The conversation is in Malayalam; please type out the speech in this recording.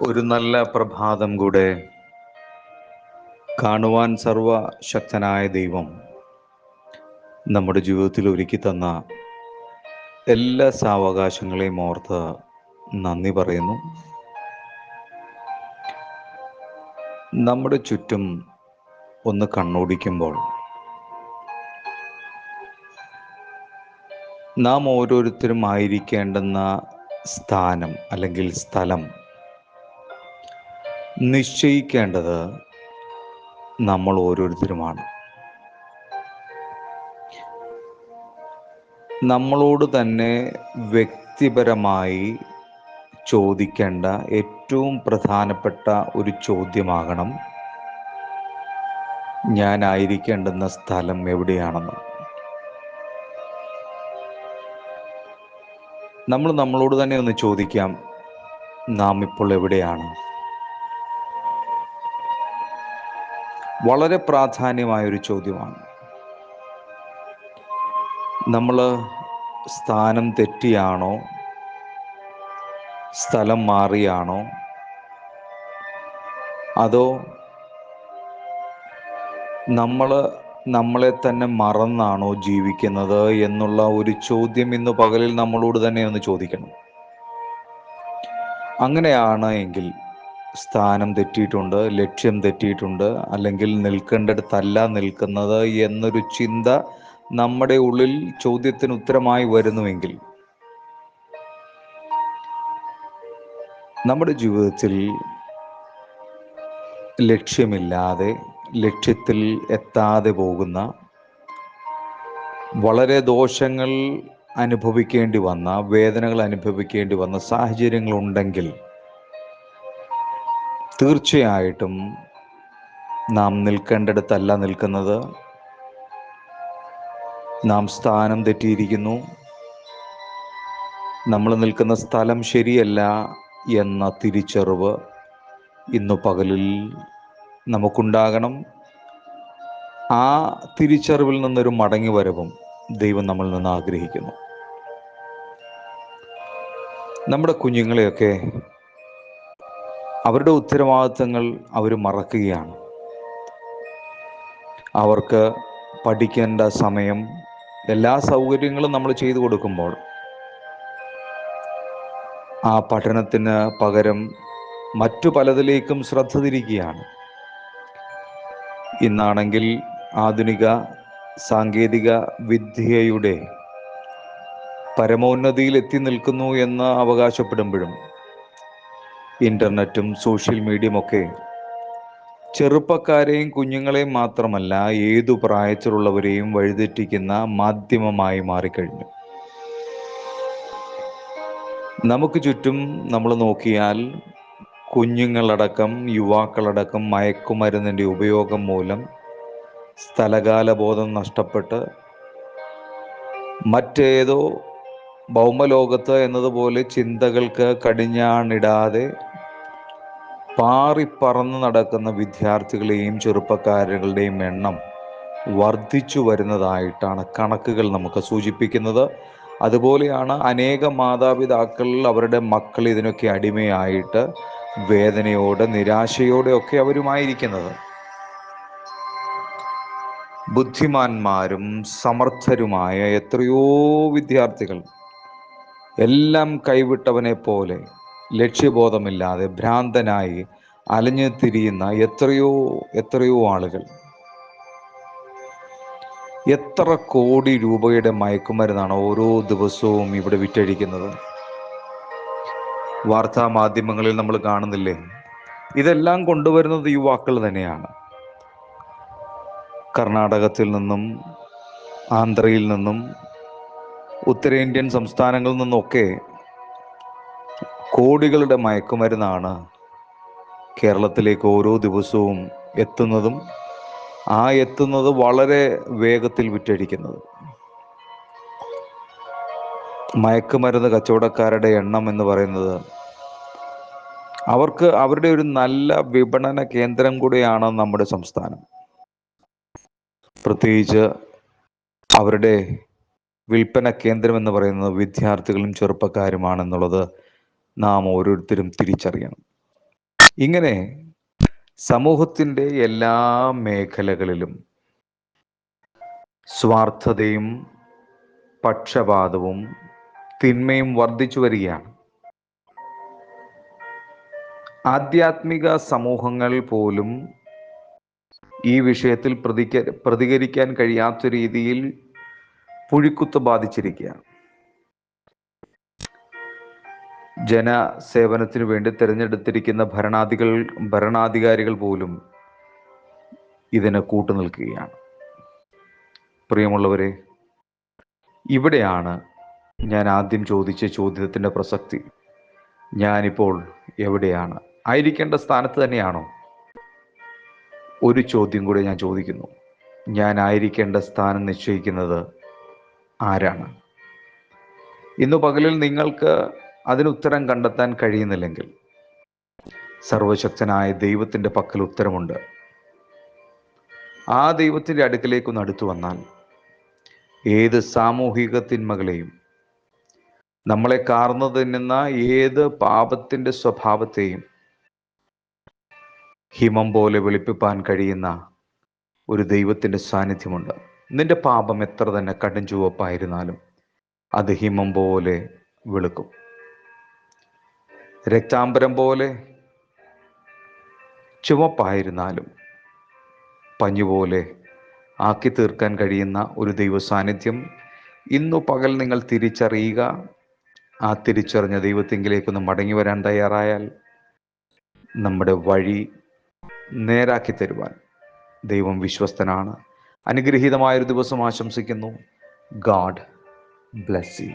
ഒരു നല്ല പ്രഭാതം കൂടെ കാണുവാൻ സർവശക്തനായ ദൈവം നമ്മുടെ ജീവിതത്തിൽ ഒരുക്കി തന്ന എല്ലാ സാവകാശങ്ങളെയും ഓർത്ത് നന്ദി പറയുന്നു. നമ്മുടെ ചുറ്റും ഒന്ന് കണ്ണോടിക്കുമ്പോൾ നാം ഓരോരുത്തരും ആയിരിക്കേണ്ടുന്ന സ്ഥാനം അല്ലെങ്കിൽ സ്ഥലം നിശ്ചയിക്കേണ്ടത് നമ്മൾ ഓരോരുത്തരുമാണ്. നമ്മളോട് തന്നെ വ്യക്തിപരമായി ചോദിക്കേണ്ട ഏറ്റവും പ്രധാനപ്പെട്ട ഒരു ചോദ്യമാകണം, ഞാനായിരിക്കേണ്ടുന്ന സ്ഥലം എവിടെയാണെന്ന്. നമ്മൾ നമ്മളോട് തന്നെ ഒന്ന് ചോദിക്കാം, നാം ഇപ്പോൾ എവിടെയാണ്? വളരെ പ്രാധാന്യമായൊരു ചോദ്യമാണ്. നമ്മൾ സ്ഥാനം തെറ്റിയാണോ, സ്ഥലം മാറിയാണോ, അതോ നമ്മളെ തന്നെ മറന്നാണോ ജീവിക്കുന്നത് എന്നുള്ള ഒരു ചോദ്യം ഇന്ന് പകലിൽ നമ്മളോട് തന്നെ ഒന്ന് ചോദിക്കണം. അങ്ങനെയാണ് എങ്കിൽ സ്ഥാനം തെറ്റിയിട്ടുണ്ട്, ലക്ഷ്യം തെറ്റിയിട്ടുണ്ട്, അല്ലെങ്കിൽ നിൽക്കേണ്ടടുത്തല്ല നിൽക്കുന്നത് എന്നൊരു ചിന്ത നമ്മുടെ ഉള്ളിൽ ചോദ്യത്തിന് ഉത്തരമായി വരുന്നുവെങ്കിൽ നമ്മുടെ ജീവിതത്തിൽ ലക്ഷ്യമില്ലാതെ, ലക്ഷ്യത്തിൽ എത്താതെ പോകുന്ന, വളരെ ദോഷങ്ങൾ അനുഭവിക്കേണ്ടി വന്ന, വേദനകൾ അനുഭവിക്കേണ്ടി വന്ന സാഹചര്യങ്ങളുണ്ടെങ്കിൽ തീർച്ചയായിട്ടും നാം നിൽക്കേണ്ടടുത്തല്ല നിൽക്കുന്നത്, നാം സ്ഥാനം തെറ്റിയിരിക്കുന്നു, നമ്മൾ നിൽക്കുന്ന സ്ഥലം ശരിയല്ല എന്ന തിരിച്ചറിവ് ഇന്നു പകലിൽ നമുക്കുണ്ടാകണം. ആ തിരിച്ചറിവിൽ നിന്നൊരു മടങ്ങി വരവും ദൈവം നമ്മളിൽ നിന്ന് ആഗ്രഹിക്കുന്നു. നമ്മുടെ കുഞ്ഞുങ്ങളെയൊക്കെ അവരുടെ ഉത്തരവാദിത്തങ്ങൾ അവർ മറക്കുകയാണ്. അവർക്ക് പഠിക്കേണ്ട സമയം, എല്ലാ സൗകര്യങ്ങളും നമ്മൾ ചെയ്തു കൊടുക്കുമ്പോൾ ആ പഠനത്തിന് പകരം മറ്റു പലതിലേക്കും ശ്രദ്ധ തിരിക്കുകയാണ്. ഇന്നാണെങ്കിൽ ആധുനിക സാങ്കേതിക വിദ്യയുടെ പരമോന്നതിയിൽ എത്തി നിൽക്കുന്നു എന്ന് അവകാശപ്പെടുമ്പോഴും ഇൻ്റർനെറ്റും സോഷ്യൽ മീഡിയയുമൊക്കെ ചെറുപ്പക്കാരെയും കുഞ്ഞുങ്ങളെയും മാത്രമല്ല, ഏതു പ്രായത്തിലുള്ളവരെയും വഴിതെറ്റിക്കുന്ന മാധ്യമമായി മാറിക്കഴിഞ്ഞു. നമുക്ക് ചുറ്റും നമ്മൾ നോക്കിയാൽ കുഞ്ഞുങ്ങളടക്കം, യുവാക്കളടക്കം മയക്കുമരുന്നിൻ്റെ ഉപയോഗം മൂലം സ്ഥലകാലബോധം നഷ്ടപ്പെട്ട് മറ്റേതോ ഭൗമലോകത്ത് എന്നതുപോലെ ചിന്തകൾക്ക് കടിഞ്ഞാണിടാതെ പാറിപ്പറന്ന് നടക്കുന്ന വിദ്യാർത്ഥികളെയും ചെറുപ്പക്കാരുകളുടെയും എണ്ണം വർദ്ധിച്ചു വരുന്നതായിട്ടാണ് കണക്കുകൾ നമുക്ക് സൂചിപ്പിക്കുന്നത്. അതുപോലെയാണ് അനേകം മാതാപിതാക്കൾ അവരുടെ മക്കൾ ഇതിനൊക്കെ അടിമയായിട്ട് വേദനയോടെ, നിരാശയോടെ ഒക്കെ അവരുമായിരിക്കുന്നത്. ബുദ്ധിമാന്മാരും സമർത്ഥരുമായ എത്രയോ വിദ്യാർത്ഥികൾ എല്ലാം കൈവിട്ടവനെ പോലെ ലക്ഷ്യബോധമില്ലാതെ ഭ്രാന്തനായി അലഞ്ഞു തിരിയുന്ന എത്രയോ എത്രയോ ആളുകൾ. എത്ര കോടി രൂപയുടെ മയക്കുമരുന്നാണ് ഓരോ ദിവസവും ഇവിടെ വിറ്റഴിക്കുന്നത്? വാർത്താ മാധ്യമങ്ങളിൽ നമ്മൾ കാണുന്നില്ലേ? ഇതെല്ലാം കൊണ്ടുവരുന്നത് യുവാക്കൾ തന്നെയാണ്. കർണാടകത്തിൽ നിന്നും, ആന്ധ്രയിൽ നിന്നും, ഉത്തരേന്ത്യൻ സംസ്ഥാനങ്ങളിൽ നിന്നൊക്കെ കോടികളുടെ മയക്കുമരുന്നാണ് കേരളത്തിലേക്ക് ഓരോ ദിവസവും എത്തുന്നതും എത്തുന്നത് വളരെ വേഗത്തിൽ വിറ്റഴിക്കുന്നത്. മയക്കുമരുന്ന് കച്ചവടക്കാരുടെ എണ്ണം എന്ന് പറയുന്നത് അവർക്ക് അവരുടെ ഒരു നല്ല വിപണന കേന്ദ്രം കൂടിയാണ് നമ്മുടെ സംസ്ഥാനം. പ്രത്യേകിച്ച് അവരുടെ വിൽപ്പന കേന്ദ്രം എന്ന് പറയുന്നത് വിദ്യാർത്ഥികളും ചെറുപ്പക്കാരുമാണെന്നുള്ളത് നാം ഓരോരുത്തരും തിരിച്ചറിയണം. ഇങ്ങനെ സമൂഹത്തിൻ്റെ എല്ലാ മേഖലകളിലും സ്വാർത്ഥതയും പക്ഷപാതവും തിന്മയും വർദ്ധിച്ചു വരികയാണ്. ആധ്യാത്മിക സമൂഹങ്ങൾ പോലും ഈ വിഷയത്തിൽ പ്രതികരിക്കാൻ കഴിയാത്ത രീതിയിൽ പുഴിക്കുത്ത് ബാധിച്ചിരിക്കുകയാണ്. ജനസേവനത്തിനു വേണ്ടി തിരഞ്ഞെടുത്തിരിക്കുന്ന ഭരണാധികാരികൾ പോലും ഇതിന് കൂട്ടുനിൽക്കുകയാണ്. പ്രിയമുള്ളവരെ, ഇവിടെയാണ് ഞാൻ ആദ്യം ചോദിച്ച ചോദ്യത്തിൻ്റെ പ്രസക്തി. ഞാനിപ്പോൾ എവിടെയാണ്? ആയിരിക്കേണ്ട സ്ഥാനത്ത് തന്നെയാണോ? ഒരു ചോദ്യം കൂടി ഞാൻ ചോദിക്കുന്നു. ഞാൻ ആയിരിക്കേണ്ട സ്ഥാനം നിശ്ചയിക്കുന്നത് ആരാണ്? ഇന്നു പകലിൽ നിങ്ങൾക്ക് അതിനുത്തരം കണ്ടെത്താൻ കഴിയുന്നില്ലെങ്കിൽ സർവശക്തനായ ദൈവത്തിൻ്റെ പക്കൽ ഉത്തരമുണ്ട്. ആ ദൈവത്തിൻ്റെ അടുക്കലേക്കൊന്ന് അടുത്തു വന്നാൽ ഏത് സാമൂഹിക തിന്മകളെയും, നമ്മളെ കാർന്നു തിന്നുന്ന ഏത് പാപത്തിൻ്റെ സ്വഭാവത്തെയും ഹിമം പോലെ വെളുപ്പിപ്പാൻ കഴിയുന്ന ഒരു ദൈവത്തിൻ്റെ സാന്നിധ്യമുണ്ട്. നിന്റെ പാപം എത്ര തന്നെ കടും ചുവപ്പായിരുന്നാലും അത് ഹിമം പോലെ വെളുക്കും. രക്താംബരം പോലെ ചുവപ്പായിരുന്നാലും പഞ്ഞുപോലെ ആക്കി തീർക്കാൻ കഴിയുന്ന ഒരു ദൈവ സാന്നിധ്യം ഇന്നു പകൽ നിങ്ങൾ തിരിച്ചറിയുക. ആ തിരിച്ചറിഞ്ഞ ദൈവത്തിങ്കിലേക്കൊന്ന് മടങ്ങി വരാൻ തയ്യാറായാൽ നമ്മുടെ വഴി നേരാക്കി തരുവാൻ ദൈവം വിശ്വസ്തനാണ്. അനുഗ്രഹീതമായൊരു ദിവസം ആശംസിക്കുന്നു. God bless you.